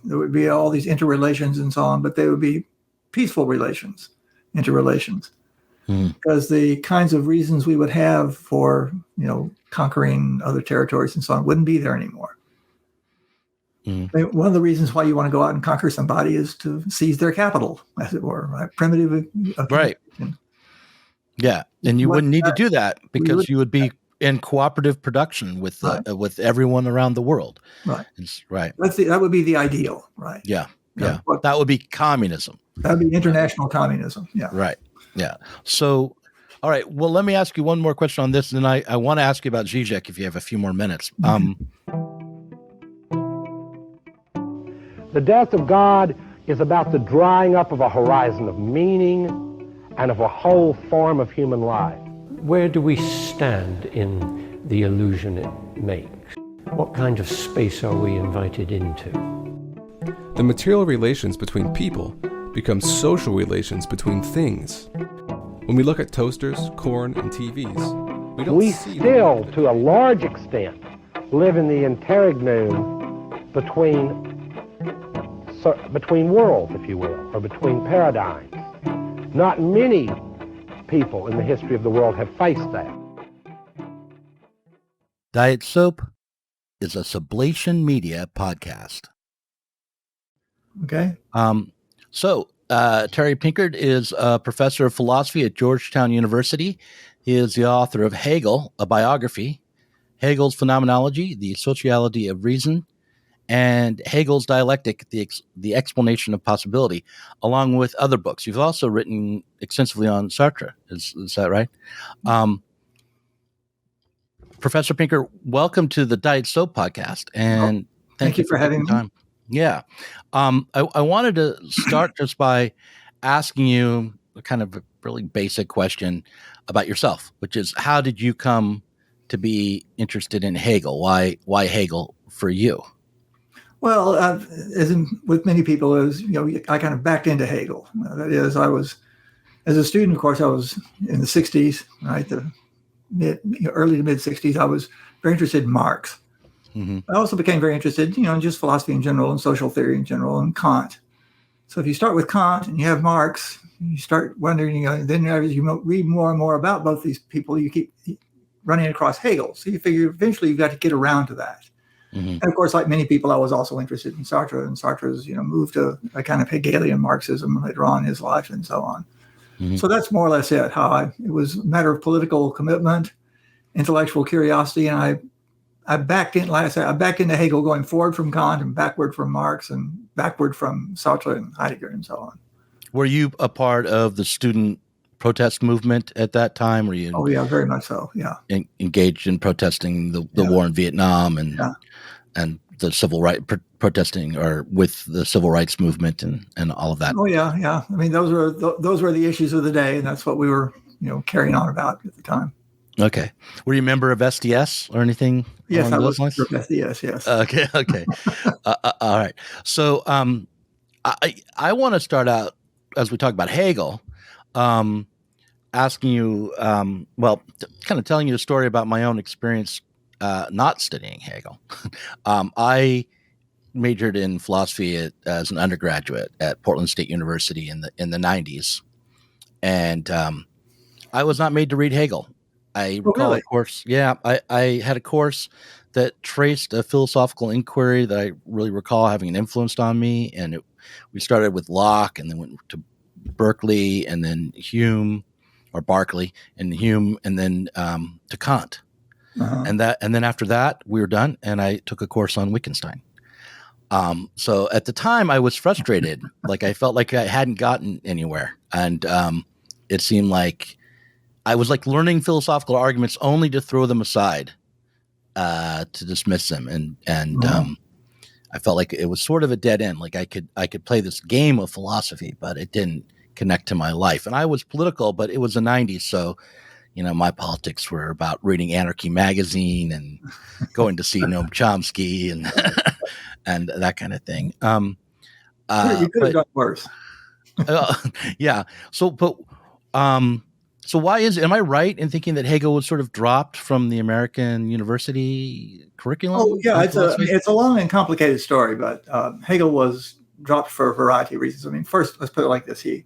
there would be all these interrelations and so on, but they would be peaceful interrelations. Because the kinds of reasons we would have for, conquering other territories and so on wouldn't be there anymore. I mean, one of the reasons why you want to go out and conquer somebody is to seize their capital, as it were, right? Primitive. Right. Yeah. And you wouldn't need to do that because you would be in cooperative production with with everyone around the world. Right. Right. That would be the ideal, right? Yeah. Yeah. That would be communism. That would be international communism. Yeah. Right. Yeah. So, all right. Well, let me ask you one more question on this, and then I want to ask you about Zizek if you have a few more minutes. The death of God is about the drying up of a horizon of meaning and of a whole form of human life. Where do we stand in the illusion it makes? What kind of space are we invited into? The material relations between people become social relations between things. When we look at toasters, corn, and TVs, we still, to a large extent, live in the interregnum between worlds, if you will, or between paradigms. Not many people in the history of the world have faced that. Diet Soap is a Sublation Media podcast. Okay. So Terry Pinkard is a professor of philosophy at Georgetown University. He is the author of Hegel, a biography, Hegel's Phenomenology, the Sociality of Reason, and Hegel's Dialectic, the Explanation of Possibility, along with other books. You've also written extensively on Sartre. Is that right? Professor Pinkard, welcome to the Diet Soap podcast, and thank you for having me. Time. Yeah. I wanted to start just by asking you a kind of a really basic question about yourself, which is, how did you come to be interested in Hegel? Why Hegel for you? Well, with many people, I kind of backed into Hegel. That is, as a student, of course, I was in the 60s, right? The early to mid 60s, I was very interested in Marx. I also became very interested, in just philosophy in general and social theory in general and Kant. So if you start with Kant and you have Marx, you start wondering, then as you read more and more about both these people, you keep running across Hegel. So you figure eventually you've got to get around to that. And of course, like many people, I was also interested in Sartre, and Sartre's, moved to a kind of Hegelian Marxism later on in his life and so on. So that's more or less it, it was a matter of political commitment, intellectual curiosity, and I backed in, like I said, I backed into Hegel going forward from Kant and backward from Marx and backward from Sartre and Heidegger and so on. Were you a part of the student protest movement at that time? Were you? Oh yeah, very much so. Yeah. Engaged in protesting the war in Vietnam and the civil rights protesting, or with the civil rights movement and all of that. Oh yeah. I mean, those were the issues of the day, and that's what we were carrying on about at the time. Okay. Were you a member of SDS or anything? Yes, I was a member of SDS, yes. Okay. All right. So I want to start out, as we talk about Hegel, asking you, kind of telling you a story about my own experience not studying Hegel. I majored in philosophy as an undergraduate at Portland State University in the 90s. And I was not made to read Hegel. I recall a course. Yeah, I had a course that traced a philosophical inquiry that I really recall having an influence on me. And we started with Locke and then went to Berkeley and then Hume, or Berkeley and Hume, and then to Kant. And then after that, we were done. And I took a course on Wittgenstein. So at the time I was frustrated. Like I felt like I hadn't gotten anywhere. And it seemed like I was like learning philosophical arguments only to throw them aside, to dismiss them. And I felt like it was sort of a dead end. Like I could play this game of philosophy, but it didn't connect to my life. And I was political, but it was the 90s. So, my politics were about reading Anarchy magazine and going to see Noam Chomsky and and that kind of thing. You could have done worse. Yeah. So, but So why am I right in thinking that Hegel was sort of dropped from the American university curriculum? Oh, yeah, in philosophy? it's a long and complicated story, but Hegel was dropped for a variety of reasons. I mean, first, let's put it like this. In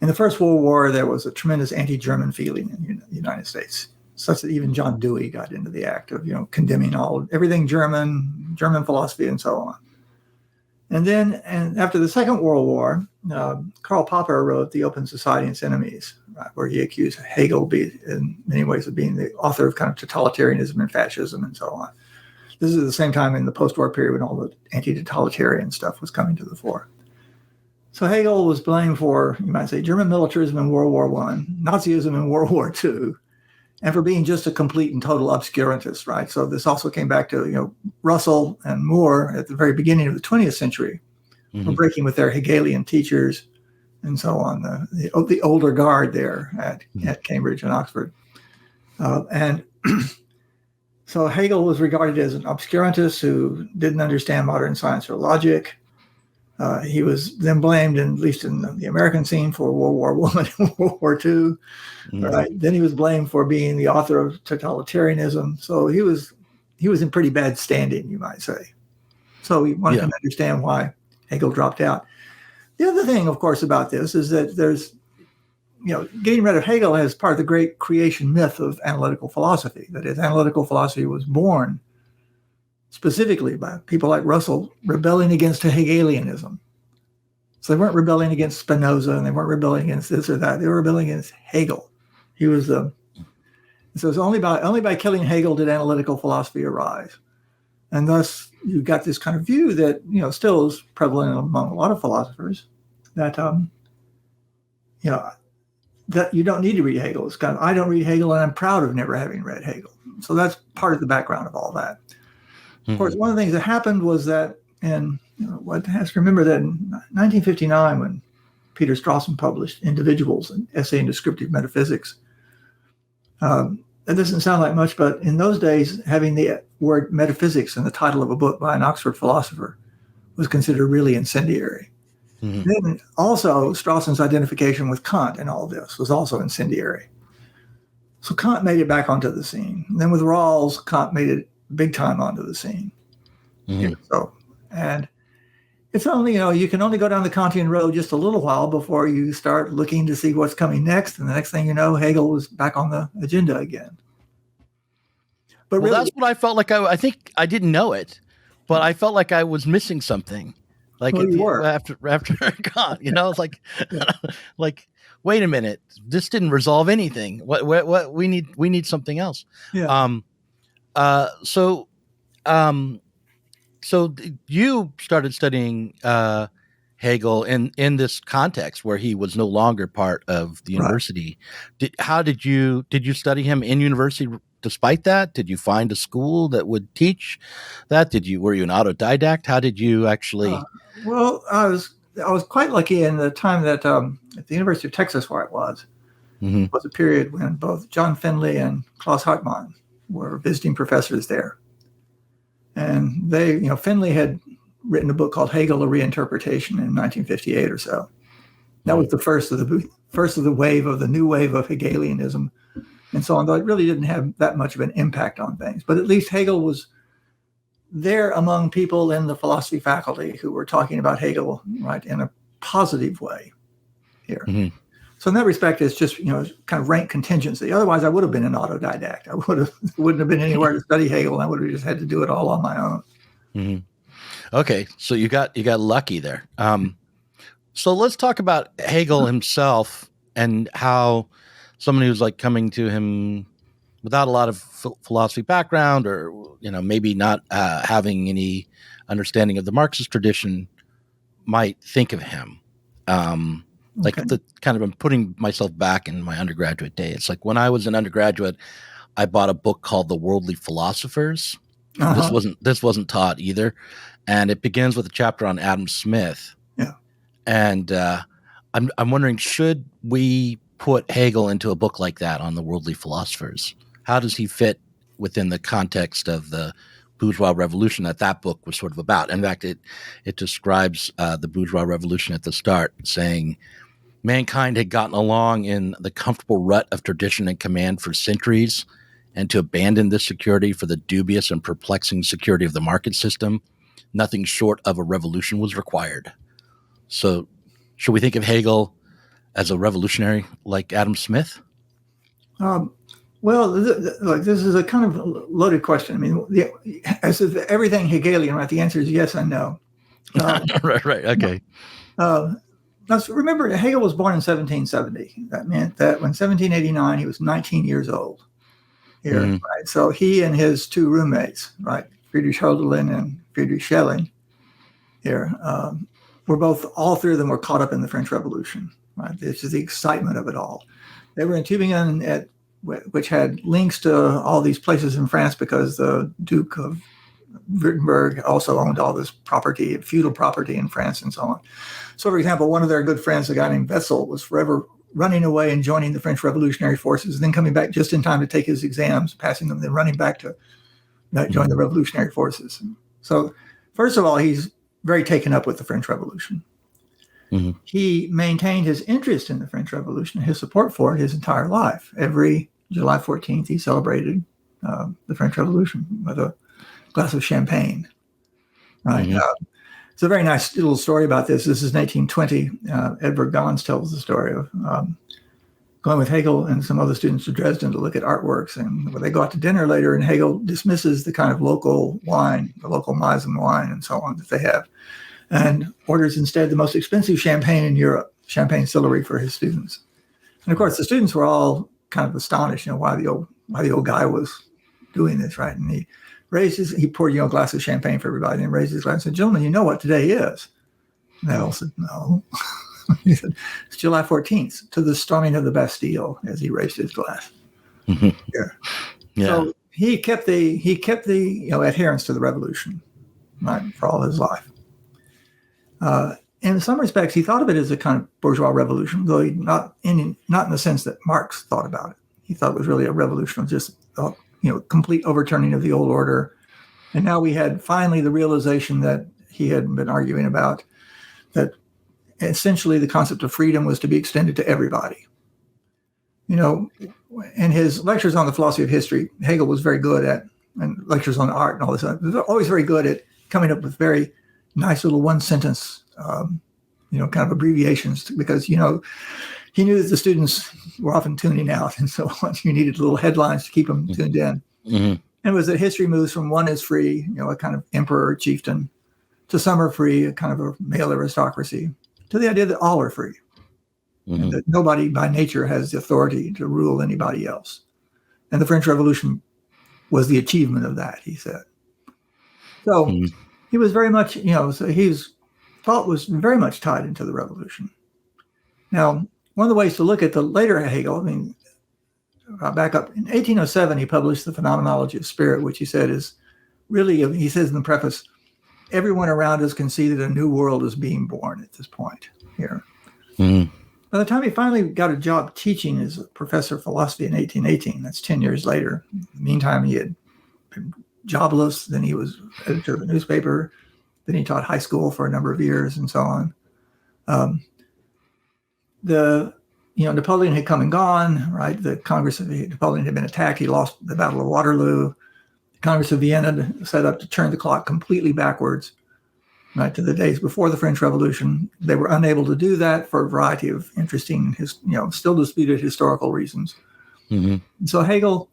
the First World War, there was a tremendous anti-German feeling in the United States, such that even John Dewey got into the act of, condemning everything German philosophy and so on. And after the Second World War, Karl Popper wrote The Open Society and Its Enemies, right, where he accused Hegel in many ways of being the author of kind of totalitarianism and fascism and so on. This is at the same time in the post-war period when all the anti-totalitarian stuff was coming to the fore. So Hegel was blamed for, you might say, German militarism in World War I, Nazism in World War II, and for being just a complete and total obscurantist, right? So this also came back to, Russell and Moore at the very beginning of the 20th century were breaking with their Hegelian teachers and so on, the older guard there at Cambridge and Oxford. And so Hegel was regarded as an obscurantist who didn't understand modern science or logic. He was then blamed, at least in the American scene, for World War I and World War II. Right? Then he was blamed for being the author of totalitarianism. So he was in pretty bad standing, you might say. So we wanted to understand why Hegel dropped out. The other thing, of course, about this is that there's, getting rid of Hegel as part of the great creation myth of analytical philosophy. That is, analytical philosophy was born specifically by people like Russell rebelling against Hegelianism. So they weren't rebelling against Spinoza and they weren't rebelling against this or that. They were rebelling against Hegel. He was so it's only by killing Hegel did analytical philosophy arise. And thus you got this kind of view that, still is prevalent among a lot of philosophers that, that you don't need to read Hegel. It's kind of, I don't read Hegel and I'm proud of never having read Hegel. So that's part of the background of all that. Of course, one of the things that happened was that, and one has to remember that in 1959, when Peter Strawson published Individuals, an essay in descriptive metaphysics, that doesn't sound like much, but in those days, having the word metaphysics in the title of a book by an Oxford philosopher was considered really incendiary. Then also, Strawson's identification with Kant in all this was also incendiary. So Kant made it back onto the scene. And then with Rawls, Kant made it big time onto the scene. So, and it's only, you can only go down the Kantian road just a little while before you start looking to see what's coming next. And the next thing you know, Hegel was back on the agenda again. But really, that's what I felt like. I think I didn't know it, but I felt like I was missing something. Like after Kant, it's like, wait a minute, this didn't resolve anything. What we need something else. Yeah. So you started studying Hegel in this context where he was no longer part of the university. Did you study him in university? Despite that, did you find a school that would teach that? Were you an autodidact? How did you actually? Well, I was quite lucky in the time that at the University of Texas, where I was a period when both John Finley and Klaus Hartmann were visiting professors there. And they, Finley had written a book called Hegel, a Reinterpretation in 1958 or so. That was the first of the wave of the new wave of Hegelianism and so on, though it really didn't have that much of an impact on things. But at least Hegel was there among people in the philosophy faculty who were talking about Hegel, right, in a positive way here. So in that respect, it's just, kind of rank contingency. Otherwise, I would have been an autodidact. Wouldn't have been anywhere to study Hegel. I would have just had to do it all on my own. Okay, so you got lucky there. So let's talk about Hegel himself and how somebody who's like coming to him without a lot of philosophy background, or maybe not having any understanding of the Marxist tradition, might think of him. Like I'm putting myself back in my undergraduate day. It's like when I was an undergraduate, I bought a book called The Worldly Philosophers. This wasn't taught either, and it begins with a chapter on Adam Smith. Yeah, and I'm wondering, should we put Hegel into a book like that on the Worldly Philosophers? How does he fit within the context of the bourgeois revolution that book was sort of about? In fact, it describes the bourgeois revolution at the start, saying, mankind had gotten along in the comfortable rut of tradition and command for centuries, and to abandon this security for the dubious and perplexing security of the market system, nothing short of a revolution was required. So should we think of Hegel as a revolutionary like Adam Smith? Well, look, this is a kind of loaded question. I mean, as if everything Hegelian, right? The answer is yes and no. Right. Okay. Now, remember, Hegel was born in 1770. That meant that when 1789, he was 19 years old. Here, right? So he and his two roommates, right, Friedrich Hölderlin and Friedrich Schelling, here, all three of them were caught up in the French Revolution. Right, this is the excitement of it all. They were in Tübingen, which had links to all these places in France because the Duke of Württemberg also owned all this property, feudal property in France and so on. So, for example, one of their good friends, a guy named Wetzel, was forever running away and joining the French Revolutionary Forces, and then coming back just in time to take his exams, passing them, then running back to join the Revolutionary Forces. So, first of all, he's very taken up with the French Revolution. Mm-hmm. He maintained his interest in the French Revolution, his support for it, his entire life. Every July 14th, he celebrated the French Revolution with a glass of champagne. Right. Mm-hmm. It's a very nice little story about this. This is 1820. Edward Gons tells the story of going with Hegel and some other students to Dresden to look at artworks. And when they go out to dinner later, and Hegel dismisses the kind of local wine, the local Meissen wine and so on that they have, and orders instead the most expensive champagne in Europe, Champagne Sillery, for his students. And of course, the students were all kind of astonished, why the old guy was doing this, right? And he poured, a glass of champagne for everybody, and raised his glass and said, "Gentlemen, you know what today is?" And they all said, "No." He said, "It's July 14th, to the storming of the Bastille," as he raised his glass. Mm-hmm. Yeah. So he kept the adherence to the revolution, right, for all his life. In some respects, he thought of it as a kind of bourgeois revolution, though not in the sense that Marx thought about it. He thought it was really a revolution of just complete overturning of the old order. And now we had finally the realization that he had been arguing about, that essentially the concept of freedom was to be extended to everybody. In his lectures on the philosophy of history, Hegel was very good at, and lectures on art and all this stuff, he was always very good at coming up with very nice little one sentence, kind of abbreviations, because, he knew that the students were often tuning out and so on. You needed little headlines to keep them tuned in. Mm-hmm. And it was that history moves from one is free, a kind of emperor or chieftain, to some are free, a kind of a male aristocracy, to the idea that all are free. Mm-hmm. And that nobody by nature has the authority to rule anybody else. And the French Revolution was the achievement of that, he said. So he was very much, so his thought was very much tied into the revolution. Now, one of the ways to look at the later Hegel, back up in 1807, he published the Phenomenology of Spirit, which he said is really, he says in the preface, everyone around us can see that a new world is being born at this point here. Mm-hmm. By the time he finally got a job teaching as a professor of philosophy in 1818, that's 10 years later. In the meantime, he had been jobless, then he was editor of a newspaper, then he taught high school for a number of years and so on. Napoleon had come and gone, right? The Congress of Napoleon had been attacked. He lost the Battle of Waterloo. The Congress of Vienna set up to turn the clock completely backwards, right, to the days before the French Revolution. They were unable to do that for a variety of interesting, still disputed historical reasons. Mm-hmm. And so Hegel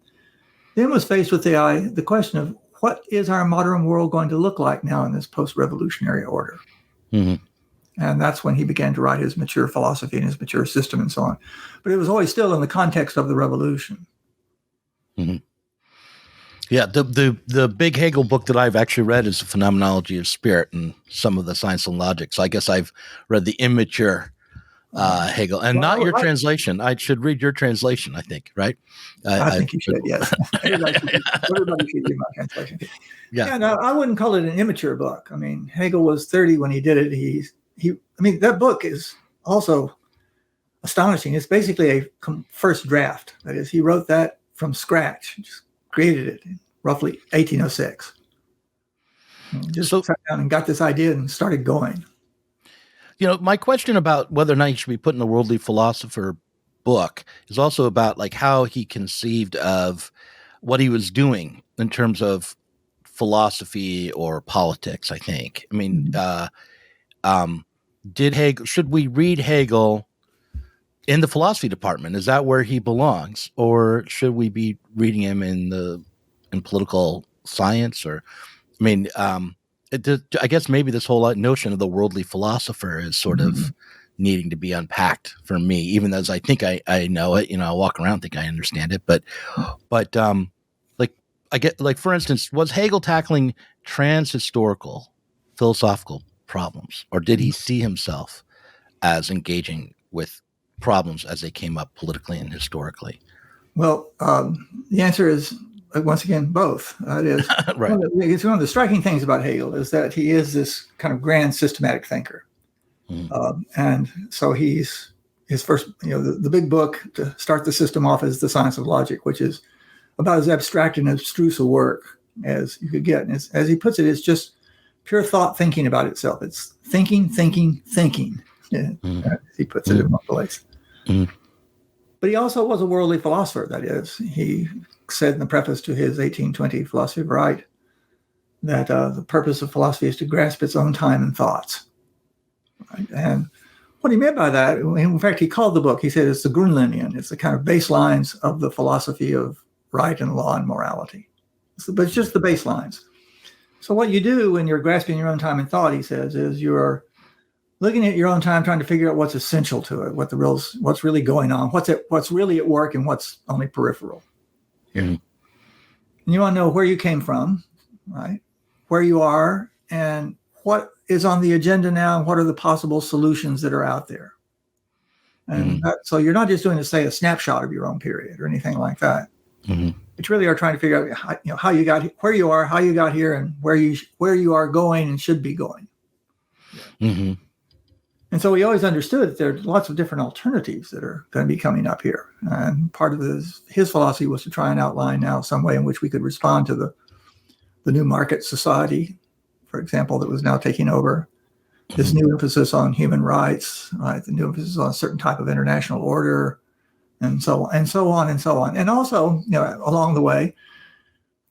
then was faced with the question of, what is our modern world going to look like now in this post-revolutionary order? Mm-hmm. And that's when he began to write his mature philosophy and his mature system and so on. But it was always still in the context of the revolution. Mm-hmm. Yeah, the big Hegel book that I've actually read is the Phenomenology of Spirit and some of the Science and Logic. So I guess I've read the immature Hegel, and not your translation. I should read your translation, I think, right? I think you should, yes. Everybody should read my translation. Yeah, no, I wouldn't call it an immature book. Hegel was 30 when he did it. That book is also astonishing. It's basically a first draft. That is, he wrote that from scratch, just created it in roughly 1806. Just sat down and got this idea and started going. My question about whether or not he should be put in the Worldly Philosopher book is also about like how he conceived of what he was doing in terms of philosophy or politics, I think. I mean, should we read Hegel in the philosophy department? Is that where he belongs? Or should we be reading him in political science? Or, I mean, I guess maybe this whole notion of the worldly philosopher is sort of needing to be unpacked for me, even though I think I know it, I walk around, think I understand it, but like I get, like, for instance, was Hegel tackling trans-historical philosophical problems, or did he see himself as engaging with problems as they came up politically and historically? Well, the answer is, once again, both. It is right. One of the striking things about Hegel is that he is this kind of grand systematic thinker. And so his first, the big book to start the system off is The Science of Logic, which is about as abstract and abstruse a work as you could get. And as he puts it, it's just pure thought thinking about itself. It's thinking. Yeah, he puts it in one place. But he also was a worldly philosopher. That is, he said in the preface to his 1820 Philosophy of Right that the purpose of philosophy is to grasp its own time and thoughts. Right? And what he meant by that, in fact, he called the book, he said it's the Grundlinien. It's the kind of baselines of the philosophy of right and law and morality. But it's just the baselines. So what you do when you're grasping your own time and thought, he says, is you're looking at your own time, trying to figure out what's essential to it, what's really going on, what's really at work, and what's only peripheral. And you want to know where you came from, right? Where you are, and what is on the agenda now, and what are the possible solutions that are out there. And so you're not just doing, say, a snapshot of your own period or anything like that. But you really are trying to figure out how you got where you are, how you got here, and where you are going and should be going. And so he always understood that there are lots of different alternatives that are going to be coming up here. And part of his philosophy was to try and outline now some way in which we could respond to the new market society, for example, that was now taking over. This new emphasis on human rights, right? The new emphasis on a certain type of international order, and so on and so on. And also, along the way,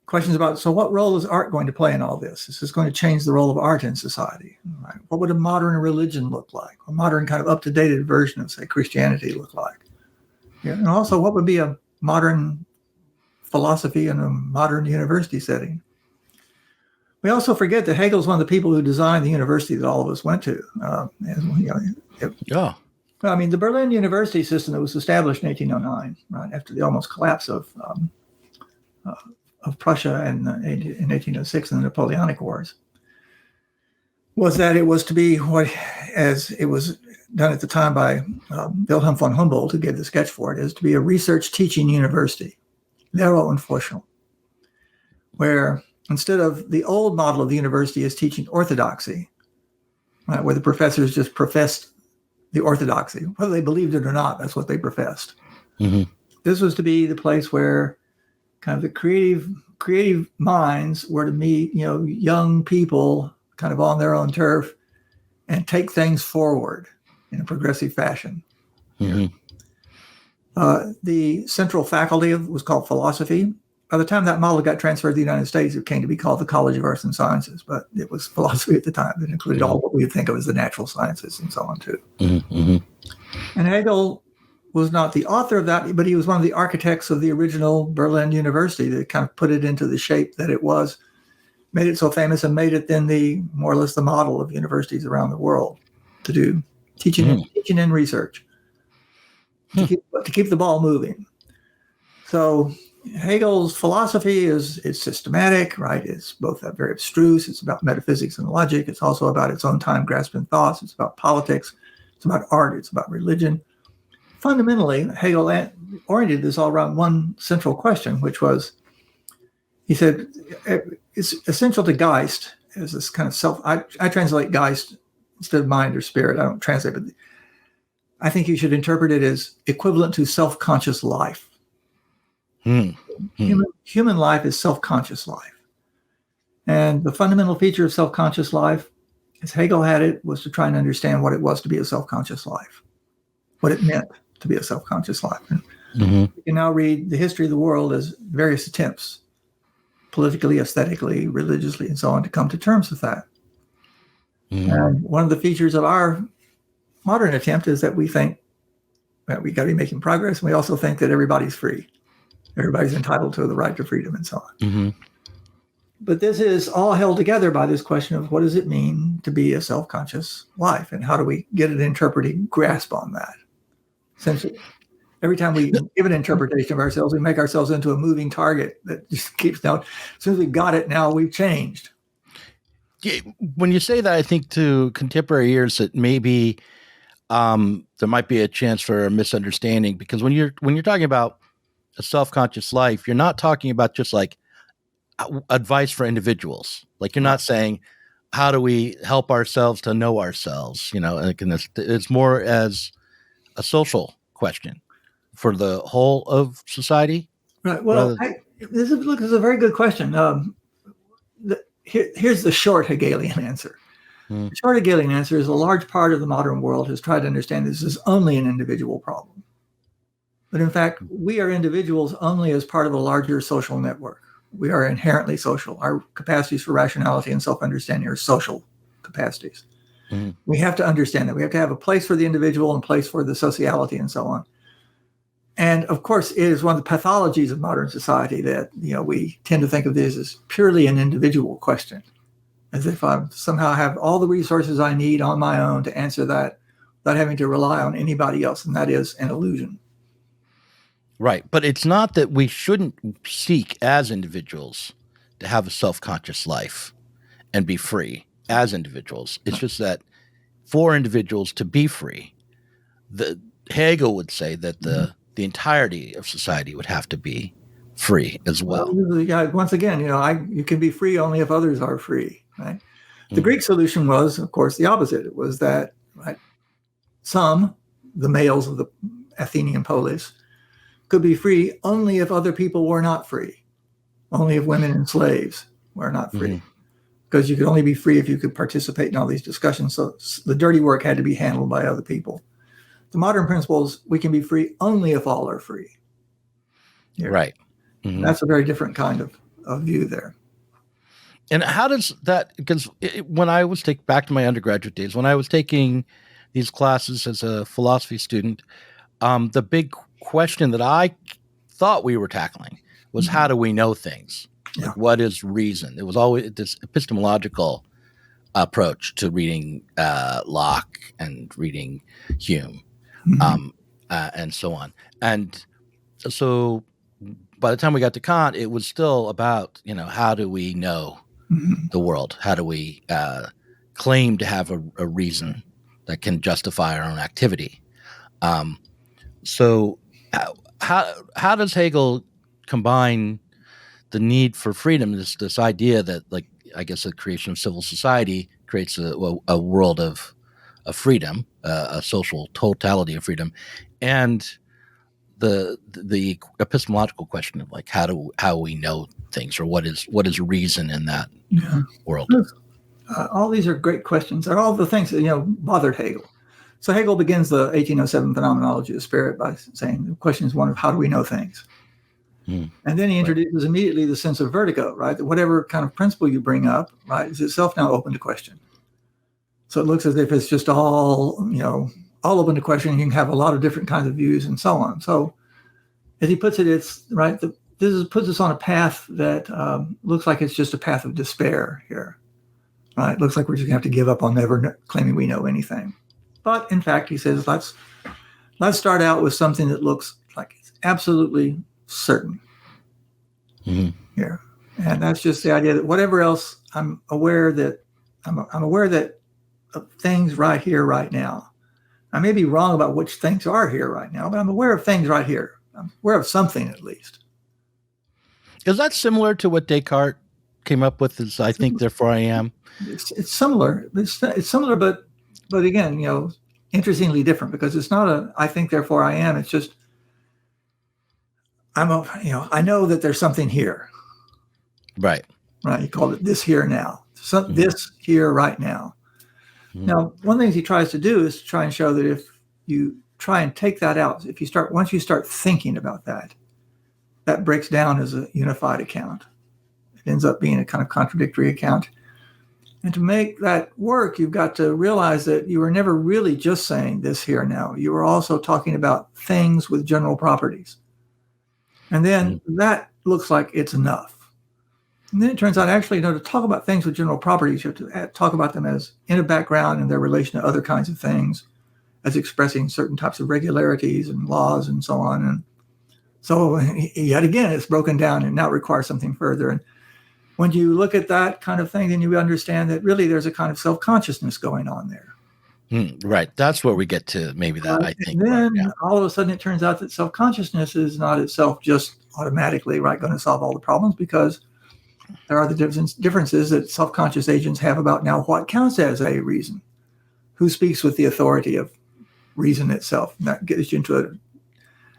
questions about, so what role is art going to play in all this? Is this going to change the role of art in society? Right? What would a modern religion look like? A modern kind of up-to-date version of, say, Christianity look like? And also, what would be a modern philosophy in a modern university setting? We also forget that Hegel's one of the people who designed the university that all of us went to. I mean, the Berlin university system that was established in 1809, right, after the almost collapse of Prussia in 1806 in the Napoleonic Wars, was that it was to be as it was done at the time by Wilhelm von Humboldt, who gave the sketch for it, is to be a research teaching university, Lehre und Forschung, where instead of the old model of the university is teaching orthodoxy, right, where the professors just professed the orthodoxy, whether they believed it or not, that's what they professed. This was to be the place where kind of the creative minds were to meet, young people kind of on their own turf and take things forward in a progressive fashion. The central faculty was called philosophy. By the time that model got transferred to the United States, it came to be called the College of Arts and Sciences, but it was philosophy at the time. It included all what we would think of as the natural sciences and so on, too. And Hegel was not the author of that, but he was one of the architects of the original Berlin University that kind of put it into the shape that it was, made it so famous, and made it then more or less the model of universities around the world to do teaching and research, to keep the ball moving. So Hegel's philosophy is systematic, right? It's both very abstruse. It's about metaphysics and logic. It's also about its own time grasping thoughts. It's about politics. It's about art. It's about religion. Fundamentally, Hegel oriented this all around one central question, which was, he said, it's essential to Geist as this kind of I translate Geist instead of mind or spirit. I don't translate, but I think you should interpret it as equivalent to self-conscious life. Human life is self-conscious life. And the fundamental feature of self-conscious life as Hegel had it, was to try and understand what it was to be a self-conscious life, what it meant to be a self-conscious life. And you can now read the history of the world as various attempts, politically, aesthetically, religiously, and so on, to come to terms with that. And one of the features of our modern attempt is that we think that we got to be making progress. And we also think that everybody's free. Everybody's entitled to the right to freedom and so on. But this is all held together by this question of what does it mean to be a self-conscious life, and how do we get an interpreting grasp on that? Since every time we give an interpretation of ourselves, we make ourselves into a moving target that just keeps now. As soon as we got it, now we've changed. Yeah, when you say that, I think to contemporary ears that maybe there might be a chance for a misunderstanding, because when you're talking about a self-conscious life, you're not talking about just like advice for individuals. Like you're not saying, how do we help ourselves to know ourselves? It's more as a social question for the whole of society. Right. Well, this is a very good question. Here's the short Hegelian answer. The short Hegelian answer is a large part of the modern world has tried to understand this is only an individual problem. But in fact, we are individuals only as part of a larger social network. We are inherently social. Our capacities for rationality and self-understanding are social capacities. We have to understand that. We have to have a place for the individual and a place for the sociality and so on. And of course, it is one of the pathologies of modern society that we tend to think of this as purely an individual question, as if I somehow have all the resources I need on my own to answer that without having to rely on anybody else. And that is an illusion. Right. But it's not that we shouldn't seek as individuals to have a self-conscious life and be free as individuals. It's just that for individuals to be free, Hegel would say that the entirety of society would have to be free as well. Once again, you can be free only if others are free. Right. The Greek solution was, of course, the opposite. It was that some, the males of the Athenian polis, could be free only if other people were not free, only if women and slaves were not free, because you could only be free if you could participate in all these discussions. So the dirty work had to be handled by other people. The modern principle is we can be free only if all are free. Right. That's a very different kind of view there. And how does that, because when I was back to my undergraduate days, when I was taking these classes as a philosophy student, the big question that I thought we were tackling was how do we know things? Like, what is reason? It was always this epistemological approach to reading Locke and reading Hume, and so on. And so by the time we got to Kant, it was still about, how do we know the world? How do we claim to have a reason that can justify our own activity? So how does Hegel combine the need for freedom, this idea that, like, I guess the creation of civil society creates a world of freedom, a social totality of freedom, and the epistemological question of like how we know things, or what is reason in that world? All these are great questions. They're all the things that bothered Hegel. So Hegel begins the 1807 Phenomenology of Spirit by saying the question is one of how do we know things? And then he introduces immediately the sense of vertigo, right? That whatever kind of principle you bring up, right, is itself now open to question. So it looks as if it's just all open to question. You can have a lot of different kinds of views and so on. So as he puts it, it's right. This puts us on a path that looks like it's just a path of despair here, right? It looks like we're just gonna have to give up on never claiming we know anything. But in fact, he says, let's start out with something that looks like it's absolutely certain here. And that's just the idea that whatever else, I'm aware that of things right here, right now. I may be wrong about which things are here right now, but I'm aware of things right here. I'm aware of something at least. Is that similar to what Descartes came up with as I think, therefore I am? It's similar. It's similar, but again, interestingly different, because it's not a I think, therefore I am. It's just I know that there's something here. Right. Right. You called it this here now. This here right now. Now, one of the things he tries to do is to try and show that if you try and take that out, once you start thinking about that, that breaks down as a unified account. It ends up being a kind of contradictory account. And to make that work, you've got to realize that you were never really just saying this here and now. You were also talking about things with general properties. And then that looks like it's enough. And then it turns out actually, to talk about things with general properties, you have to talk about them as in a background and their relation to other kinds of things, as expressing certain types of regularities and laws and so on. And so yet again, it's broken down and now requires something further. And when you look at that kind of thing, then you understand that really there's a kind of self-consciousness going on there. Right. That's where we get to maybe that, I think. And then all of a sudden it turns out that self-consciousness is not itself just automatically going to solve all the problems, because there are the differences that self-conscious agents have about now what counts as a reason. Who speaks with the authority of reason itself? And that gets you into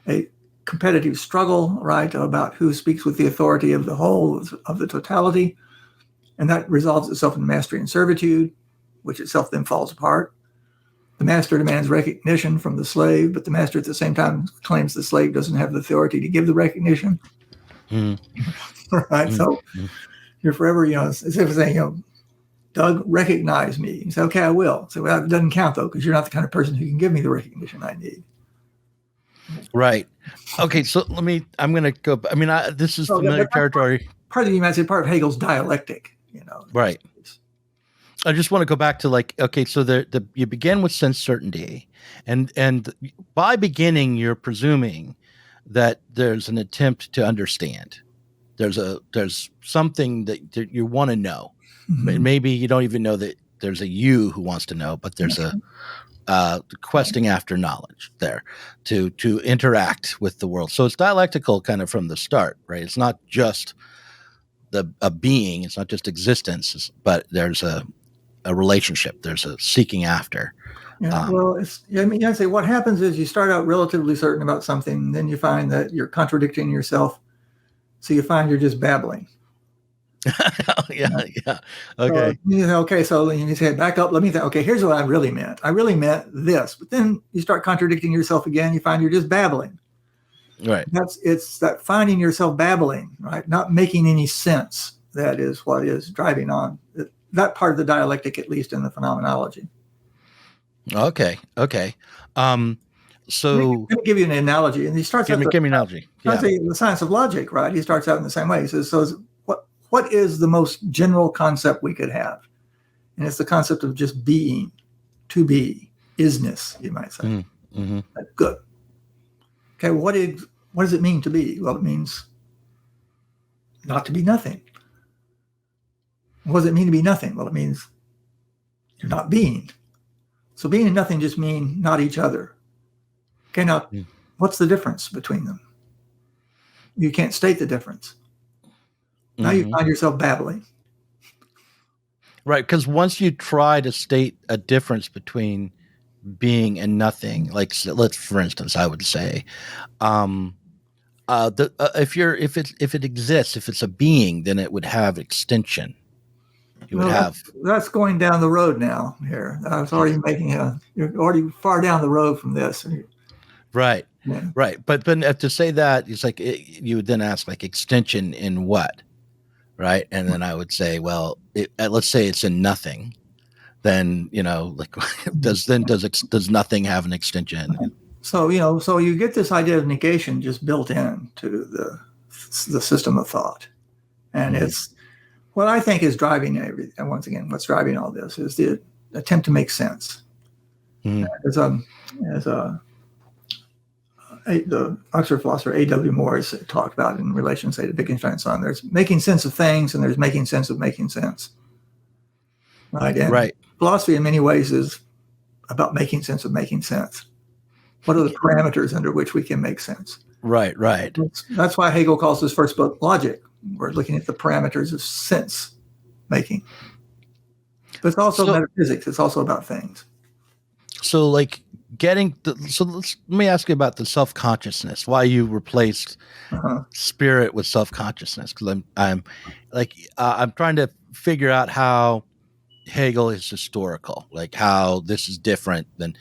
a competitive struggle, right, about who speaks with the authority of the whole, of the totality. And that resolves itself in mastery and servitude, which itself then falls apart. The master demands recognition from the slave, but the master at the same time claims the slave doesn't have the authority to give the recognition. Right? So you're forever, as if saying, Doug, recognize me. You say, okay, I will. So well, it doesn't count, though, because you're not the kind of person who can give me the recognition I need. Right. Okay, so I'm going to go, this is familiar territory. Part of, you might say, part of Hegel's dialectic, Right. I just want to go back to so you begin with sense certainty, and by beginning, you're presuming that there's an attempt to understand. There's something that you want to know. Maybe you don't even know that there's a you who wants to know, but there's a questing after knowledge there to interact with the world. So it's dialectical kind of from the start, right? It's not just a being, it's not just existence, but there's a relationship, there's a seeking after. I'd say what happens is you start out relatively certain about something, then you find that you're contradicting yourself. So you find you're just babbling. Yeah. Okay. So you say, back up. Let me think. Okay, here's what I really meant. I really meant this. But then you start contradicting yourself again. You find you're just babbling. Right. It's that finding yourself babbling, right? Not making any sense. That is what is driving on that part of the dialectic, at least in the phenomenology. Okay. So let me give you an analogy. And he starts give me an analogy. Yeah. The science of logic, right? He starts out in the same way. He says, what is the most general concept we could have? And it's the concept of just being, to be, isness, you might say. Good. Okay, what does it mean to be? Well, it means not to be nothing. What does it mean to be nothing? Well, it means you're not being. So being and nothing just mean not each other. Okay, now, what's the difference between them? You can't state the difference. Now you find yourself babbling. Right, because once you try to state a difference between being and nothing, let's, for instance, I would say, if it exists, if it's a being, then it would have extension. That's going down the road now. Here, I was already you're already far down the road from this. Right, yeah. Right. But to say that, it's you would then ask extension in what, right? And then I would say, well, let's say it's in nothing. Then does nothing have an extension? So so you get this idea of negation just built in to the system of thought, and it's what I think is driving everything. And once again, what's driving all this is the attempt to make sense. The Oxford philosopher A.W. Morris talked about in relation, say, to Wittgenstein and so on. There's making sense of things, and there's making sense of making sense. Right. And philosophy, in many ways, is about making sense of making sense. What are the parameters under which we can make sense? Right. That's why Hegel calls his first book Logic. We're looking at the parameters of sense making. But it's also metaphysics. It's also about things. So, let me ask you about the self-consciousness. Why you replaced spirit with self-consciousness? Because I'm trying to figure out how Hegel is historical, like how this is different than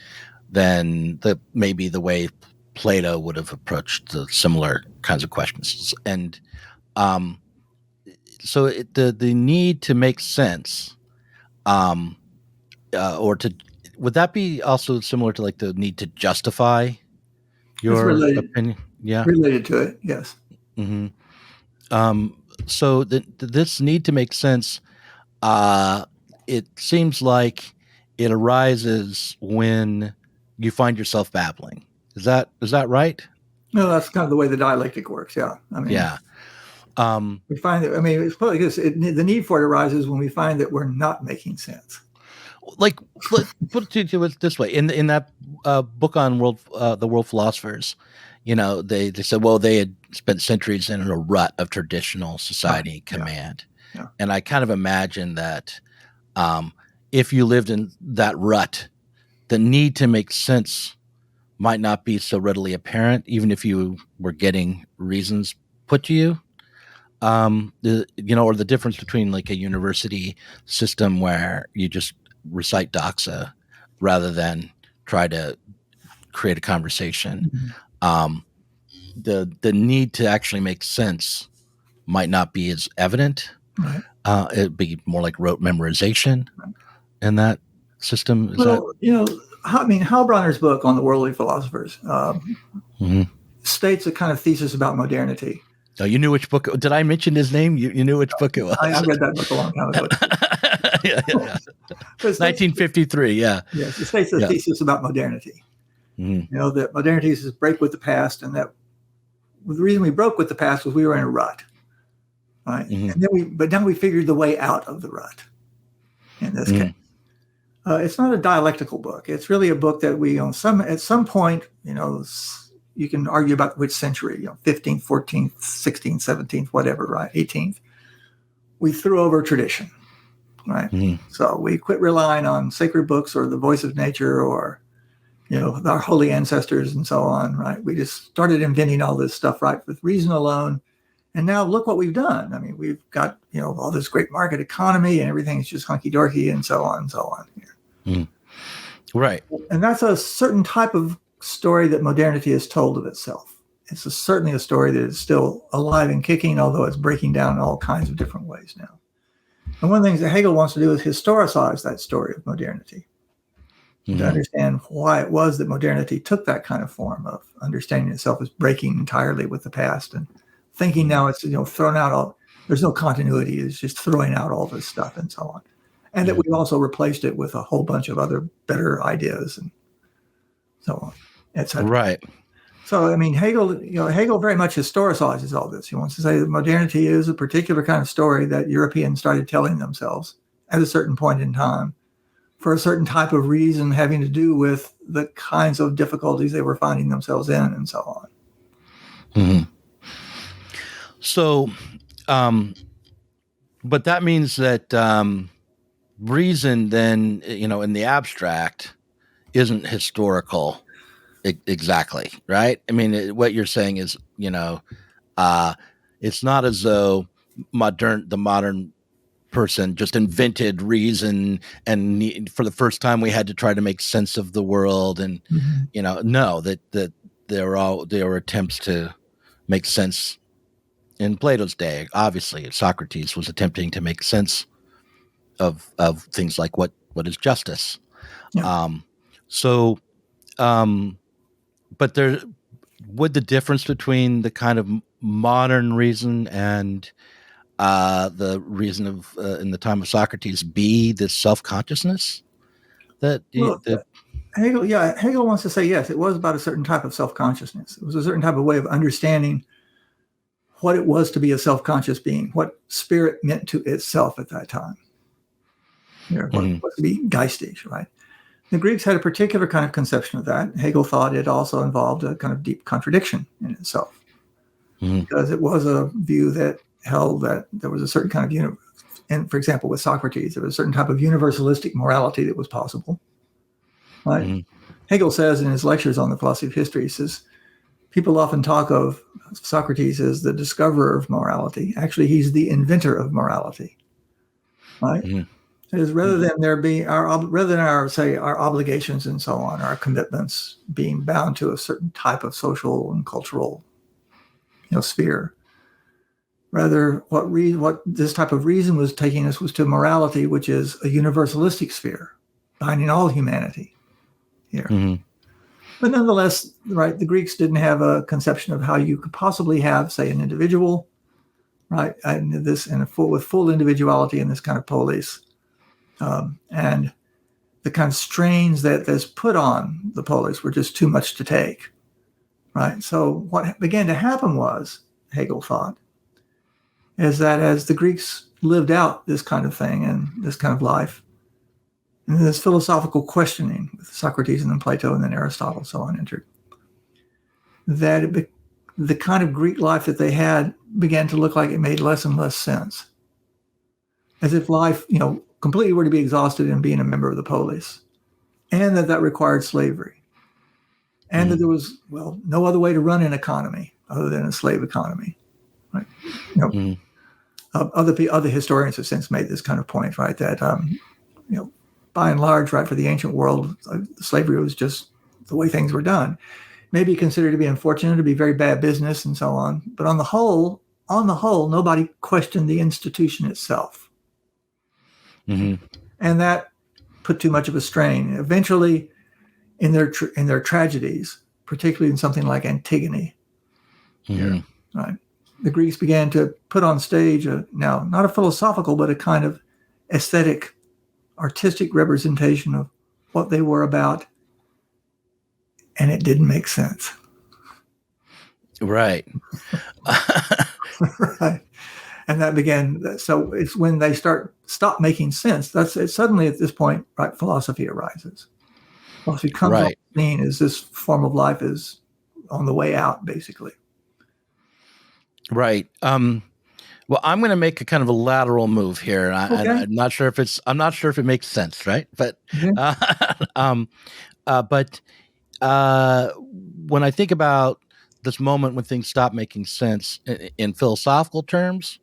maybe the way Plato would have approached the similar kinds of questions. And so the need to make sense, or to, would that be also similar to like the need to justify your opinion? Yeah, related to it, yes. Mm-hmm. So this need to make sense, it seems like it arises when you find yourself babbling. Is that right? No, that's kind of the way the dialectic works. Yeah, I mean, Yeah. we find that. I mean, it's probably because the need for it arises when we find that we're not making sense. Like, put it to it this way: in that book on the world philosophers, they said, well, they had spent centuries in a rut of traditional society command, Yeah. And I kind of imagine that if you lived in that rut, the need to make sense might not be so readily apparent, even if you were getting reasons put to you. Or the difference between like a university system where you just recite doxa rather than try to create a conversation. Mm-hmm. The need to actually make sense might not be as evident. Right. It'd be more like rote memorization in that system. Heilbronner's book on the worldly philosophers Mm-hmm. states a kind of thesis about modernity. Oh, you knew which book? Did I mention his name? You knew which book it was. I read that book a long time ago. yeah. 1953. Yeah. Yes, it states a thesis about modernity. Mm-hmm. That modernity is this break with the past, and that the reason we broke with the past was we were in a rut, right? Mm-hmm. And then now we figured the way out of the rut. In this case, it's not a dialectical book. It's really a book that we, at some point, you can argue about which century, 15th, 14th, 16th, 17th, whatever, right? 18th. We threw over tradition, right? Mm-hmm. So we quit relying on sacred books or the voice of nature or, our holy ancestors and so on, right? We just started inventing all this stuff, right, with reason alone. And now look what we've done. I mean, we've got, all this great market economy and everything's just hunky-dorky and so on and so on. Mm-hmm. Right. And that's a certain type of story that modernity has told of itself. It's certainly a story that is still alive and kicking, although it's breaking down in all kinds of different ways now. And one of the things that Hegel wants to do is historicize that story of modernity, to understand why it was that modernity took that kind of form of understanding itself as breaking entirely with the past and thinking now it's, thrown out all, there's no continuity, it's just throwing out all this stuff and so on. And that we've also replaced it with a whole bunch of other better ideas and so on, etc. Right. So, I mean, Hegel very much historicizes all this. He wants to say that modernity is a particular kind of story that Europeans started telling themselves at a certain point in time for a certain type of reason having to do with the kinds of difficulties they were finding themselves in and so on. Mm-hmm. So, but that means that reason then, in the abstract isn't historical exactly, right? I mean, what you're saying is, it's not as though the modern person just invented reason and for the first time we had to try to make sense of the world and no, that there were attempts to make sense in Plato's day. Obviously Socrates was attempting to make sense of things like what is justice. But would the difference between the kind of modern reason and the reason of in the time of Socrates be this self-consciousness Hegel wants to say, yes, it was about a certain type of self-consciousness. It was a certain type of way of understanding what it was to be a self-conscious being, what spirit meant to itself at that time. What it was to be geistig, right? The Greeks had a particular kind of conception of that. Hegel thought it also involved a kind of deep contradiction in itself, because it was a view that held that there was a certain kind of and for example, with Socrates, there was a certain type of universalistic morality that was possible. Right? Hegel says in his lectures on the philosophy of history, he says, people often talk of Socrates as the discoverer of morality. Actually, he's the inventor of morality. Right? That is, rather than there being rather than our, say, our obligations and so on, our commitments being bound to a certain type of social and cultural, sphere. Rather, what this type of reason was taking us was to morality, which is a universalistic sphere, binding all humanity here. Mm-hmm. But nonetheless, right, the Greeks didn't have a conception of how you could possibly have, say, an individual, right, with full individuality in this kind of polis. And the kind of strains that is put on the polis were just too much to take, right? So what began to happen was, Hegel thought, is that as the Greeks lived out this kind of thing and this kind of life, and this philosophical questioning with Socrates and then Plato and then Aristotle and so on entered, that the kind of Greek life that they had began to look like it made less and less sense. As if life, completely were to be exhausted in being a member of the polis, and that required slavery, and that there was, no other way to run an economy other than a slave economy, right? Other historians have since made this kind of point, right? That by and large, right, for the ancient world, slavery was just the way things were done. Maybe considered to be unfortunate, to be very bad business, and so on. But on the whole, nobody questioned the institution itself. Mm-hmm. And that put too much of a strain. Eventually, in their tragedies, particularly in something like Antigone, right, the Greeks began to put on stage now not a philosophical, but a kind of aesthetic, artistic representation of what they were about, and it didn't make sense. Right. Right. And that began, so it's when they stop making sense. Suddenly at this point, right, philosophy arises. Philosophy comes on the scene as this form of life is on the way out, basically. Right. Well, I'm going to make a kind of a lateral move here. I'm not sure if it makes sense, right? But, when I think about this moment when things stop making sense in philosophical terms,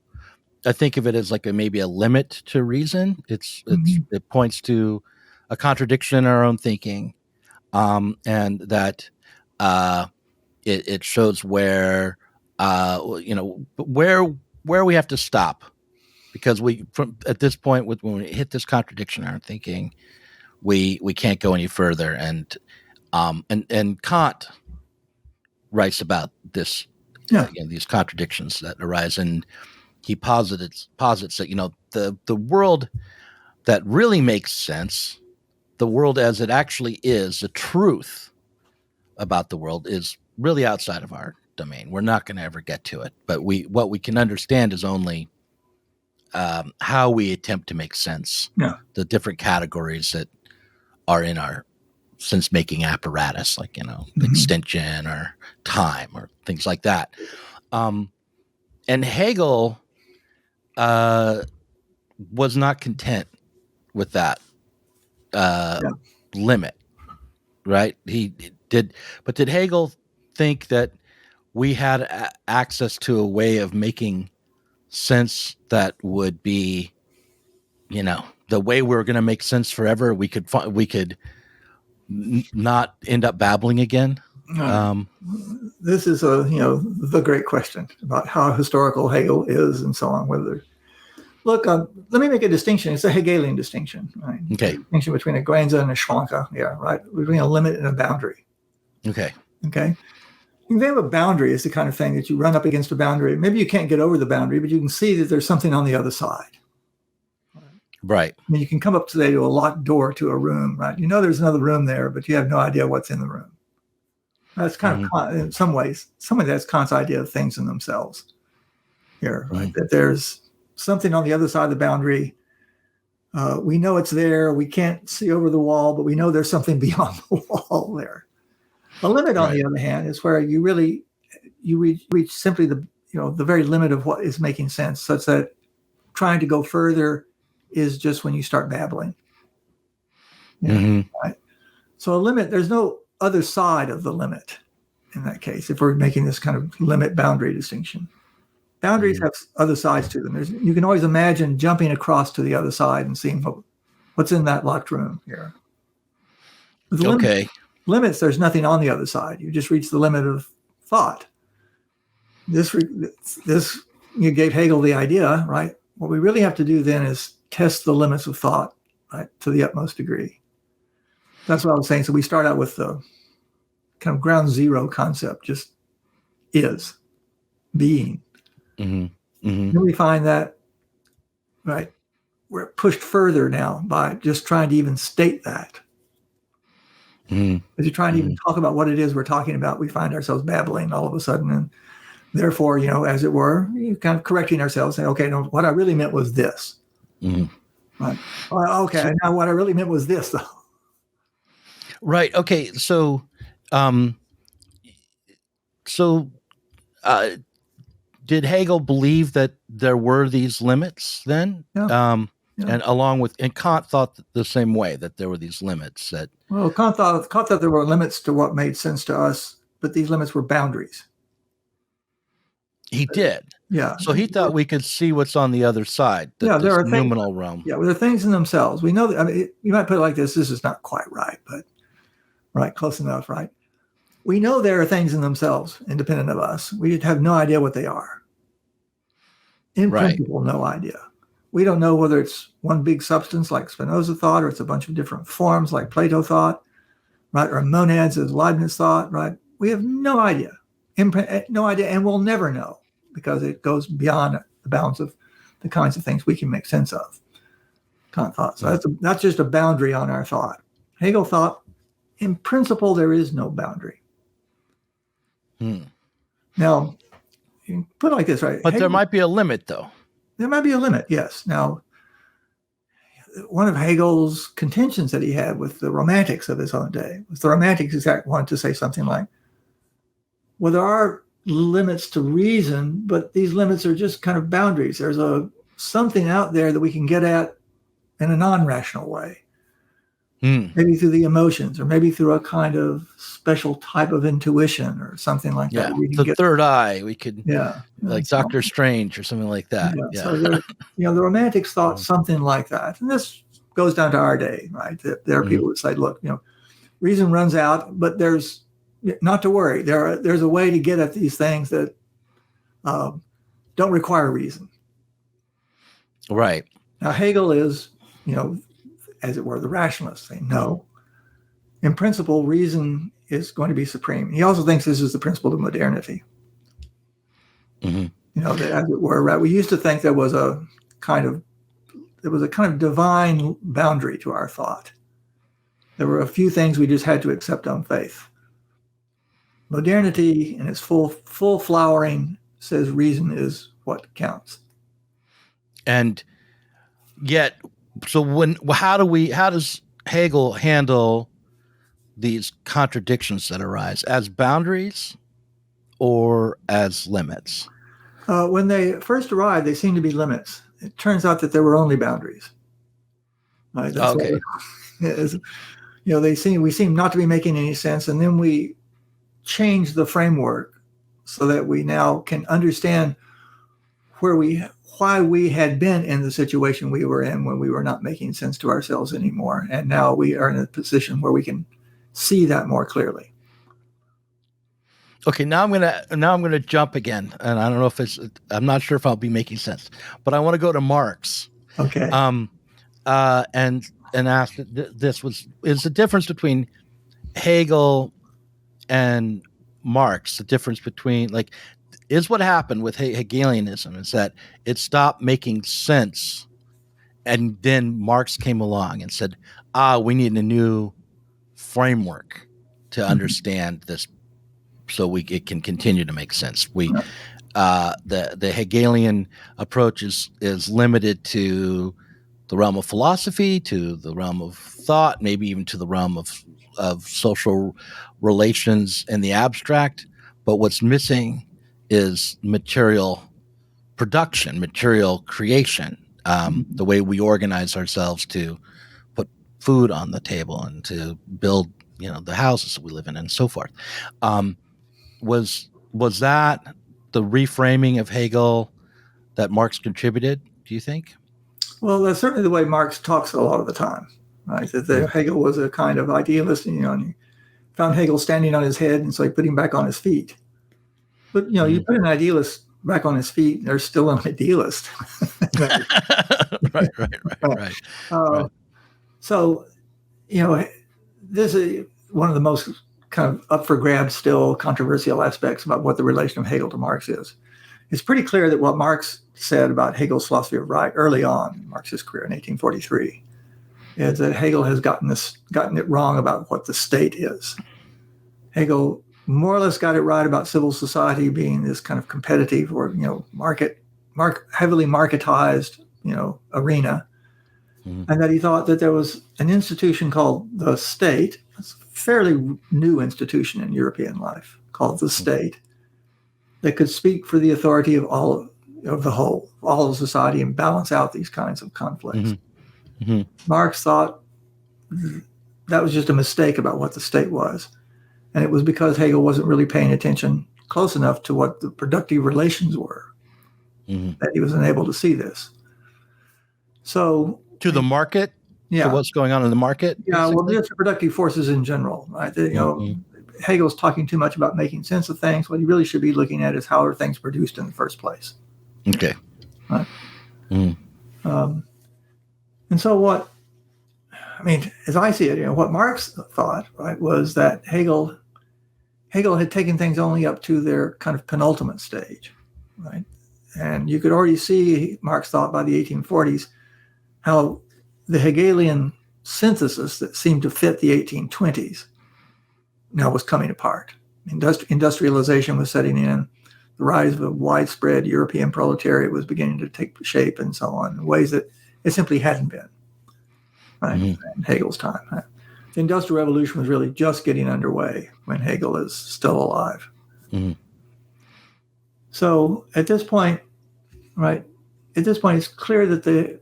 I think of it as like maybe a limit to reason. It points to a contradiction in our own thinking, and that it shows where we have to stop, because at this point when we hit this contradiction in our thinking, we can't go any further. And Kant writes about this, these contradictions that arise, and he posits that the world that really makes sense, the world as it actually is, the truth about the world is really outside of our domain. We're not going to ever get to it, but what we can understand is only how we attempt to make sense. The different categories that are in our sense-making apparatus, like extension or time or things like that. And Hegel was not content with that limit, right? Did Hegel think that we had access to a way of making sense that would be, the way we were going to make sense forever? We could not end up babbling again. This is the great question about how historical Hegel is and so on. Look, let me make a distinction. It's a Hegelian distinction, right? Okay. Distinction between a Grenze and a Schwanke, right? Between a limit and a boundary. Okay. You have a boundary is the kind of thing that you run up against a boundary. Maybe you can't get over the boundary, but you can see that there's something on the other side. Right. I mean, you can come up to a locked door to a room, right? There's another room there, but you have no idea what's in the room. That's kind of, in some ways, that's Kant's idea of things in themselves here, right? That there's something on the other side of the boundary. We know it's there. We can't see over the wall, but we know there's something beyond the wall there. A limit, on the other hand, is where you reach simply the very limit of what is making sense, such that trying to go further is just when you start babbling. Right? So a limit, there's no other side of the limit in that case, if we're making this kind of limit boundary distinction. Boundaries have other sides to them. You can always imagine jumping across to the other side and seeing What's in that locked room here? With Okay. limits, there's nothing on the other side. You just reach the limit of thought. This you gave Hegel the idea, right? What we really have to do then is test the limits of thought, right, to the utmost degree. That's what I was saying. So we start out with the kind of ground zero concept, just is, being. Mm-hmm. Mm-hmm. Then we find that, right, we're pushed further now by just trying to even state that. Mm-hmm. As you're trying to even talk about what it is we're talking about, we find ourselves babbling all of a sudden. And therefore, as it were, you kind of correcting ourselves, saying, okay, no, what I really meant was this. Mm-hmm. Right. Well, okay, now what I really meant was this, though. Right. Okay. So, did Hegel believe that there were these limits then? Yeah. And Kant thought the same way, that there were these limits that. Well, Kant thought there were limits to what made sense to us, but these limits were boundaries. He did. Yeah. So he thought we could see what's on the other side. There are noumenal realm. Yeah, well, there are things in themselves. We know that. I mean, you might put it like this. This is not quite right, but right, close enough, right? We know there are things in themselves, independent of us. We have no idea what they are. In principle, no idea. We don't know whether it's one big substance like Spinoza thought, or it's a bunch of different forms like Plato thought, right? Or monads as Leibniz thought, right? We have no idea. No idea, and we'll never know, because it goes beyond the bounds of the kinds of things we can make sense of. Kant thought. So that's just a boundary on our thought. Hegel thought, in principle, there is no boundary. Now, you can put it like this, right? But there might be a limit, though. There might be a limit, yes. Now, one of Hegel's contentions that he had with the Romantics of his own day was the Romantics wanted to say something like, well, there are limits to reason, but these limits are just kind of boundaries. There's something out there that we can get at in a non-rational way. Maybe through the emotions, or maybe through a kind of special type of intuition or something like that. The third eye, we could, like so, Doctor Strange or something like that. Yeah. So the Romantics thought something like that. And this goes down to our day, right? There are people that say, look, reason runs out, but there's not to worry. There's a way to get at these things that don't require reason. Right. Now, Hegel is, as it were, the rationalist, saying, no, in principle, reason is going to be supreme. He also thinks this is the principle of modernity. That, as it were, right? We used to think there was a kind of divine boundary to our thought. There were a few things we just had to accept on faith. Modernity, in its full flowering, says reason is what counts. And yet, so how does Hegel handle these contradictions that arise, as boundaries or as limits? When they first arrived, they seemed to be limits. It turns out that there were only boundaries. Right? Okay. We seem not to be making any sense, and then we change the framework so that we now can understand why we had been in the situation we were in when we were not making sense to ourselves anymore. And now we are in a position where we can see that more clearly. Okay, now I'm gonna jump again, and I don't know if I'm not sure if I'll be making sense, but I want to go to Marx. Okay. And ask is the difference between Hegel and Marx, the difference between, is what happened with Hegelianism is that it stopped making sense, and then Marx came along and said, we need a new framework to understand this, so it can continue to make sense. The Hegelian approach is limited to the realm of philosophy, to the realm of thought, maybe even to the realm of social relations in the abstract. But what's missing is material production, material creation, the way we organize ourselves to put food on the table and to build, the houses that we live in and so forth. Was that the reframing of Hegel that Marx contributed, do you think? Well, that's certainly the way Marx talks a lot of the time, right? That Hegel was a kind of idealist, and he found Hegel standing on his head, and so he put him back on his feet. But, you put an idealist back on his feet, they're still an idealist. Right. So, this is one of the most kind of up for grabs, still controversial aspects about what the relation of Hegel to Marx is. It's pretty clear that what Marx said about Hegel's philosophy of right early on in Marx's career in 1843 is that Hegel has gotten it wrong about what the state is. Hegel more or less got it right about civil society being this kind of competitive or heavily marketized arena, and that he thought that there was an institution called the state. It's a fairly new institution in European life called the state that could speak for the authority of all of society and balance out these kinds of conflicts. Marx thought that was just a mistake about what the state was. And it was because Hegel wasn't really paying attention close enough to what the productive relations were that he was unable to see this. So to the market, to what's going on in the market. Yeah, basically? Well, just productive forces in general, right? Hegel's talking too much about making sense of things. What he really should be looking at is how are things produced in the first place. Okay. Right. And so as I see it, what Marx thought, right, was that Hegel had taken things only up to their kind of penultimate stage, right? And you could already see, Marx thought by the 1840s, how the Hegelian synthesis that seemed to fit the 1820s now was coming apart. Industrialization was setting in. The rise of a widespread European proletariat was beginning to take shape and so on in ways that it simply hadn't been, right, in Hegel's time. Right? The Industrial Revolution was really just getting underway when Hegel is still alive. So at this point, it's clear that the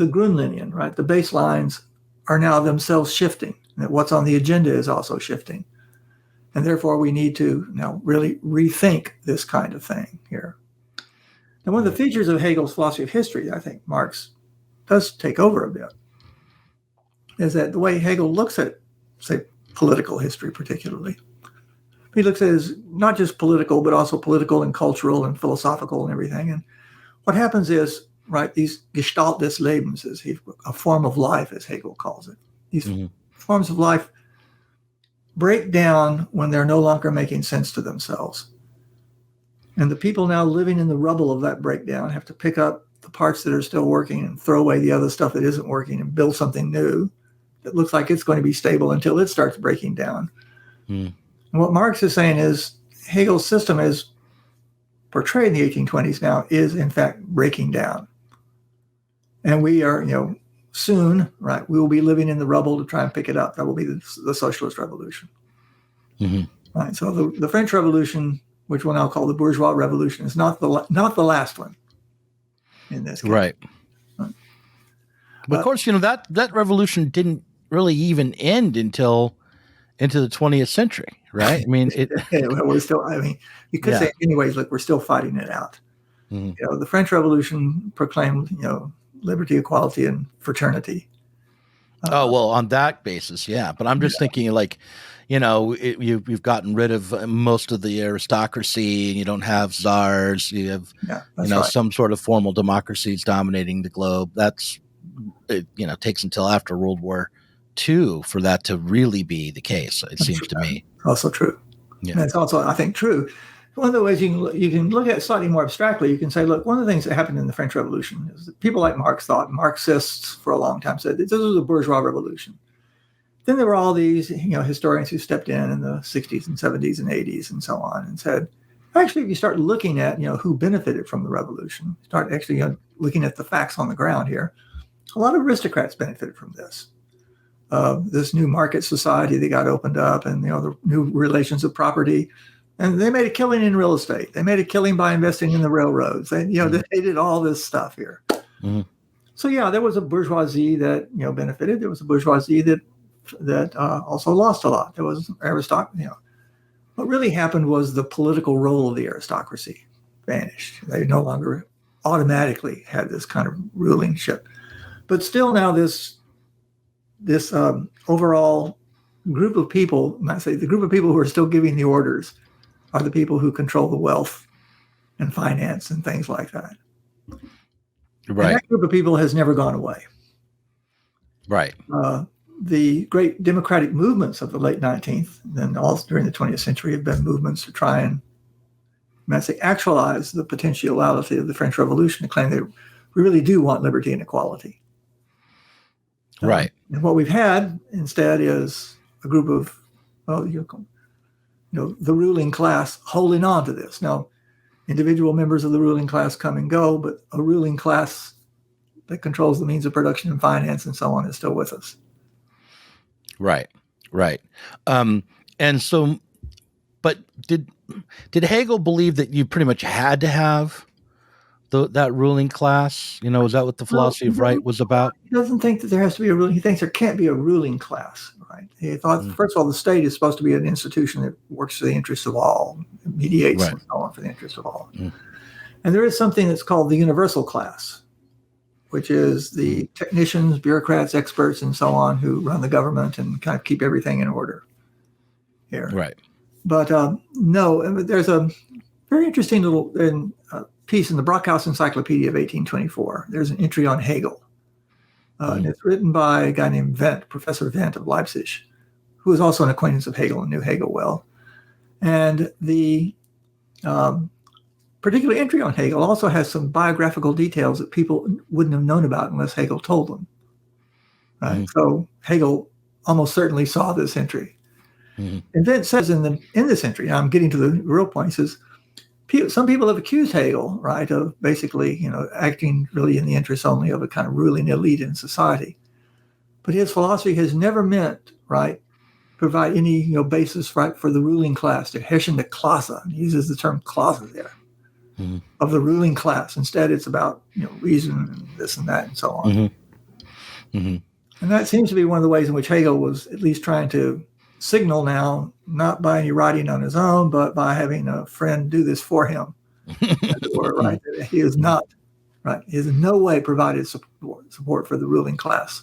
Grundlinien, right, the baselines are now themselves shifting, that what's on the agenda is also shifting. And therefore, we need to now really rethink this kind of thing here. And one of the features of Hegel's philosophy of history, I think Marx does take over a bit, is that the way Hegel looks at, say, political history particularly, he looks at it as not just political, but also political and cultural and philosophical and everything. And what happens is, right, these Gestalt des Lebens, a form of life, as Hegel calls it. These forms of life break down when they're no longer making sense to themselves. And the people now living in the rubble of that breakdown have to pick up the parts that are still working and throw away the other stuff that isn't working and build something new that looks like it's going to be stable until it starts breaking down. And what Marx is saying is Hegel's system as portrayed in the 1820s now is in fact breaking down. And we are, soon, right, we will be living in the rubble to try and pick it up. That will be the socialist revolution. Right. So the French Revolution, which we'll now call the bourgeois revolution, is not the last one in this case. Right. But of course, that revolution didn't really even end until into the 20th century, right? I mean, we're still. You could say, anyways, look, we're still fighting it out. The French Revolution proclaimed, liberty, equality, and fraternity. On that basis, yeah. But I'm just thinking, like, you've gotten rid of most of the aristocracy, and you don't have czars. You have, right, some sort of formal democracies dominating the globe. That's, takes until after World War II for that to really be the case. It seems to me. Also true. Yeah. And it's also, I think, true. One of the ways you can look at it slightly more abstractly, you can say, look, one of the things that happened in the French Revolution is that people like Marx thought, Marxists for a long time said, this was a bourgeois revolution. Then there were all these, historians who stepped in the 60s and 70s and 80s and so on and said, actually, if you start looking at, who benefited from the revolution, start actually looking at the facts on the ground here, a lot of aristocrats benefited from this. This new market society that got opened up and, the new relations of property. And they made a killing in real estate. They made a killing by investing in the railroads. They did all this stuff here. So, there was a bourgeoisie that, benefited. There was a bourgeoisie that also lost a lot. There was aristocracy. What really happened was the political role of the aristocracy vanished. They no longer automatically had this kind of rulingship. But still now this overall group of people, I say the group of people who are still giving the orders are the people who control the wealth and finance and things like that. Right. And that group of people has never gone away. Right. The great democratic movements of the late 19th and also during the 20th century have been movements to try and actualize the potentiality of the French Revolution, to claim that we really do want liberty and equality. Right. And what we've had instead is a group of, the ruling class holding on to this. Now, individual members of the ruling class come and go, but a ruling class that controls the means of production and finance and so on is still with us. Right. Right. And so, but did Hegel believe that you pretty much had to have that ruling class? Is that what the philosophy of right was about? He doesn't think that there has to be a ruling. He thinks there can't be a ruling class, right? He thought, first of all, the state is supposed to be an institution that works for the interests of all, mediates and so on for the interests of all. And there is something that's called the universal class, which is the technicians, bureaucrats, experts, and so on who run the government and kind of keep everything in order here. Right. But no, there's a very interesting little piece in the Brockhaus Encyclopedia of 1824. There's an entry on Hegel. And it's written by a guy named Wendt, Professor Wendt of Leipzig, who was also an acquaintance of Hegel and knew Hegel well. And the particular entry on Hegel also has some biographical details that people wouldn't have known about unless Hegel told them. Right? So Hegel almost certainly saw this entry. And Wendt says in this entry, I'm getting to the real point, he says, some people have accused Hegel, right, of basically, acting really in the interests only of a kind of ruling elite in society. But his philosophy has never meant, right, provide any, basis, right, for the ruling class, the herrschende Klasse. He uses the term Klasse there, of the ruling class. Instead, it's about, reason and this and that and so on. And that seems to be one of the ways in which Hegel was at least trying to signal now, not by any writing on his own, but by having a friend do this for him. Right? He is not, right? He has in no way provided support for the ruling class.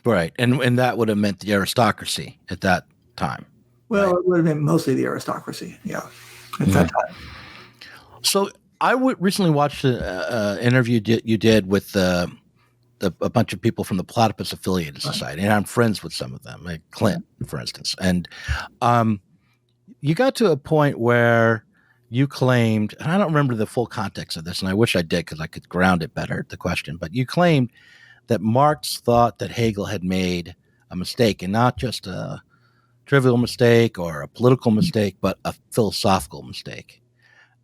Right. And that would have meant the aristocracy at that time. Well, right? It would have been mostly the aristocracy, at that time. So I recently watched an interview you did with a bunch of people from the Platypus Affiliated Society, and I'm friends with some of them, like Clint, for instance. And you got to a point where you claimed, and I don't remember the full context of this, and I wish I did because I could ground it better, the question, but you claimed that Marx thought that Hegel had made a mistake, and not just a trivial mistake or a political mistake, but a philosophical mistake.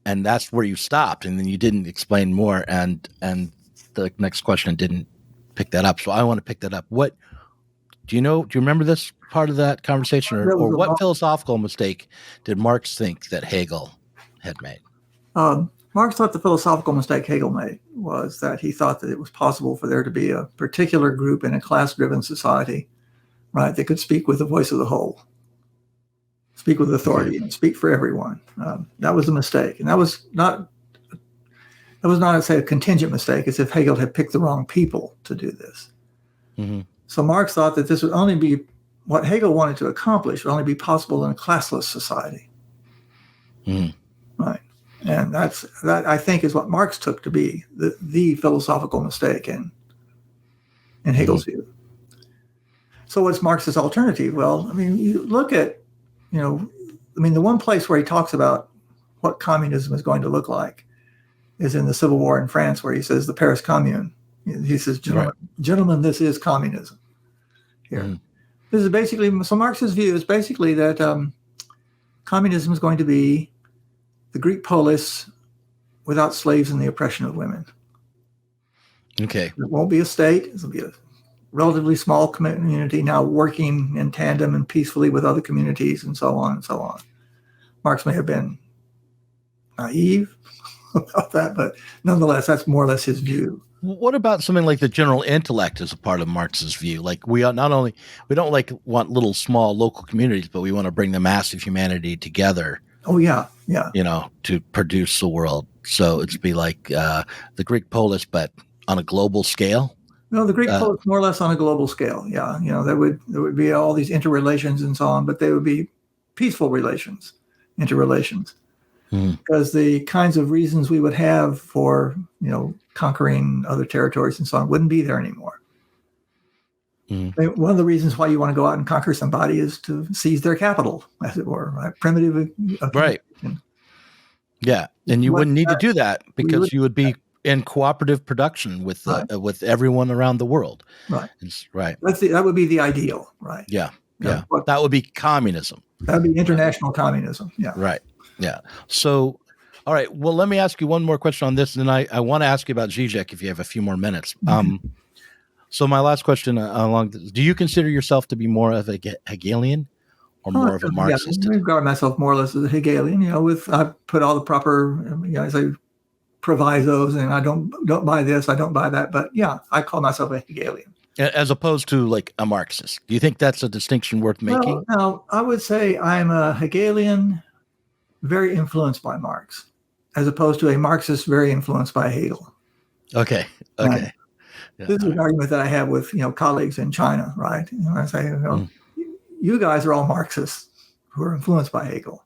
And that's where you stopped, and then you didn't explain more, and the next question didn't pick that up. So I want to pick that up. What do you remember this part of that conversation, or what philosophical mistake did Marx think that Hegel had made? Marx thought the philosophical mistake Hegel made was that he thought that it was possible for there to be a particular group in a class-driven society, right, that could speak with the voice of the whole, speak with authority, and speak for everyone. That was a mistake, and that was not, I'd say, a contingent mistake, as if Hegel had picked the wrong people to do this. So Marx thought that this would only be, what Hegel wanted to accomplish would only be possible in a classless society. Right. And that I think is what Marx took to be the philosophical mistake in Hegel's view. So what's Marx's alternative? Well, I mean, you look at, the one place where he talks about what communism is going to look like is in the Civil War in France, where he says the Paris Commune. He says, gentlemen, this is communism. Here, this is basically, so Marx's view is basically that communism is going to be the Greek polis without slaves and the oppression of women. Okay. It won't be a state. It'll be a relatively small community now working in tandem and peacefully with other communities and so on and so on. Marx may have been naive about that, but nonetheless, that's more or less his view. What about something like the general intellect as a part of Marx's view? Like we don't want little small local communities, but we want to bring the mass of humanity together Oh yeah, yeah. To produce the world. So it'd be like the Greek polis, but on a global scale. No, the Greek polis more or less on a global scale. Yeah, there would be all these interrelations and so on, but they would be peaceful relations, interrelations, because the kinds of reasons we would have for conquering other territories and so on wouldn't be there anymore. One of the reasons why you want to go out and conquer somebody is to seize their capital, as it were, right? Primitive, right? Yeah, and you wouldn't need to do that because you would be in cooperative production with with everyone around the world. Right. Right. That would be the ideal, right? Yeah. Yeah. That would be communism. That would be international communism. Yeah. Right. Yeah. So, all right. Well, let me ask you one more question on this, and then I want to ask you about Zizek if you have a few more minutes. So my last question along this, do you consider yourself to be more of a Hegelian or more of a Marxist? I regard myself more or less as a Hegelian. I put all the proper, I say provisos, and I don't buy this, I don't buy that, but yeah, I call myself a Hegelian. As opposed to like a Marxist. Do you think that's a distinction worth making? Well, now, I would say I'm a Hegelian very influenced by Marx, as opposed to a Marxist very influenced by Hegel. Okay. Right? Yeah. This is an argument that I have with colleagues in China, right? I say, you guys are all Marxists who are influenced by Hegel.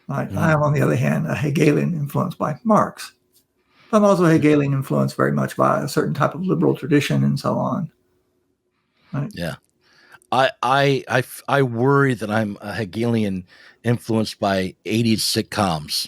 Right? I am, on the other hand, a Hegelian influenced by Marx. I'm also Hegelian influenced very much by a certain type of liberal tradition and so on. Right? Yeah. I worry that I'm a Hegelian influenced by 80s sitcoms.